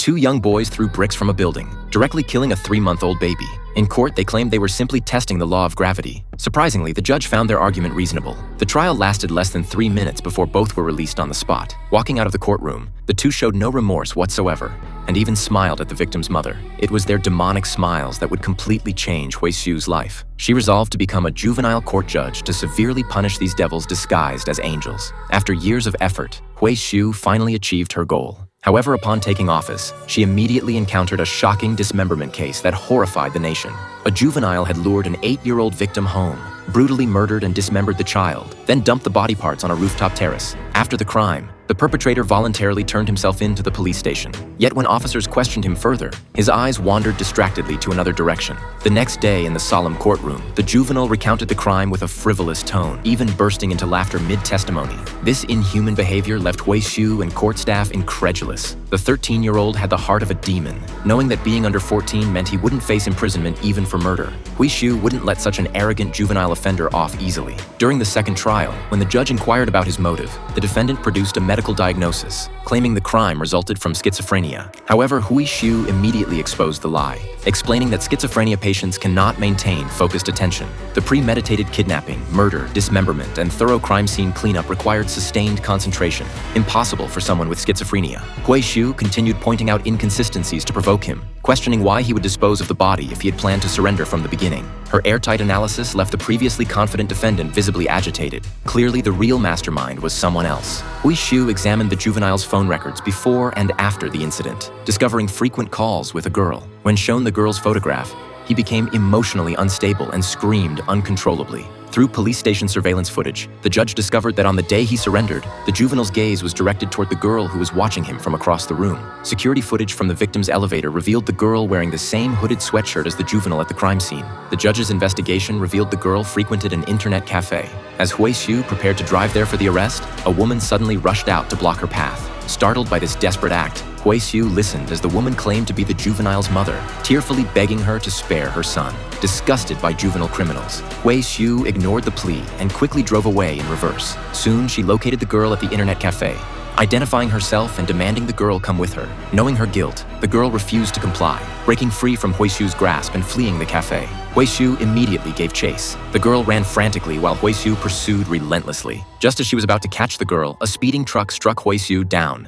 two young boys threw bricks from a building, directly killing a 3-month-old baby. In court, they claimed they were simply testing the law of gravity. Surprisingly, the judge found their argument reasonable. The trial lasted less than 3 minutes before both were released on the spot. Walking out of the courtroom, the two showed no remorse whatsoever and even smiled at the victim's mother. It was their demonic smiles that would completely change Hui Xiu's life. She resolved to become a juvenile court judge to severely punish these devils disguised as angels. After years of effort, Hui Xiu finally achieved her goal. However, upon taking office, she immediately encountered a shocking dismemberment case that horrified the nation. A juvenile had lured an 8-year-old victim home, brutally murdered and dismembered the child, then dumped the body parts on a rooftop terrace. After the crime, the perpetrator voluntarily turned himself in to the police station. Yet when officers questioned him further, his eyes wandered distractedly to another direction. The next day in the solemn courtroom, the juvenile recounted the crime with a frivolous tone, even bursting into laughter mid-testimony. This inhuman behavior left Hui Xiu and court staff incredulous. The 13-year-old had the heart of a demon, knowing that being under 14 meant he wouldn't face imprisonment even for murder. Hui Xiu wouldn't let such an arrogant juvenile offender off easily. During the second trial, when the judge inquired about his motive, the defendant produced a medical diagnosis, claiming the crime resulted from schizophrenia. However, Hui Xiu immediately exposed the lie, explaining that schizophrenia patients cannot maintain focused attention. The premeditated kidnapping, murder, dismemberment, and thorough crime scene cleanup required sustained concentration, impossible for someone with schizophrenia. Hui Xiu continued pointing out inconsistencies to provoke him, questioning why he would dispose of the body if he had planned to surrender from the beginning. Her airtight analysis left the previously confident defendant visibly agitated. Clearly, the real mastermind was someone else. Hui Xiu examined the juvenile's phone records before and after the incident, discovering frequent calls with a girl. When shown the girl's photograph, he became emotionally unstable and screamed uncontrollably. Through police station surveillance footage, the judge discovered that on the day he surrendered, the juvenile's gaze was directed toward the girl who was watching him from across the room. Security footage from the victim's elevator revealed the girl wearing the same hooded sweatshirt as the juvenile at the crime scene. The judge's investigation revealed the girl frequented an internet cafe. As Hui Xiu prepared to drive there for the arrest, a woman suddenly rushed out to block her path. Startled by this desperate act, Hui Xiu listened as the woman claimed to be the juvenile's mother, tearfully begging her to spare her son. Disgusted by juvenile criminals, Hui Xiu ignored the plea and quickly drove away in reverse. Soon, she located the girl at the internet cafe, identifying herself and demanding the girl come with her. Knowing her guilt, the girl refused to comply, breaking free from Hui Xiu's grasp and fleeing the cafe. Hui Xiu immediately gave chase. The girl ran frantically while Hui Xiu pursued relentlessly. Just as she was about to catch the girl, a speeding truck struck Hui Xiu down,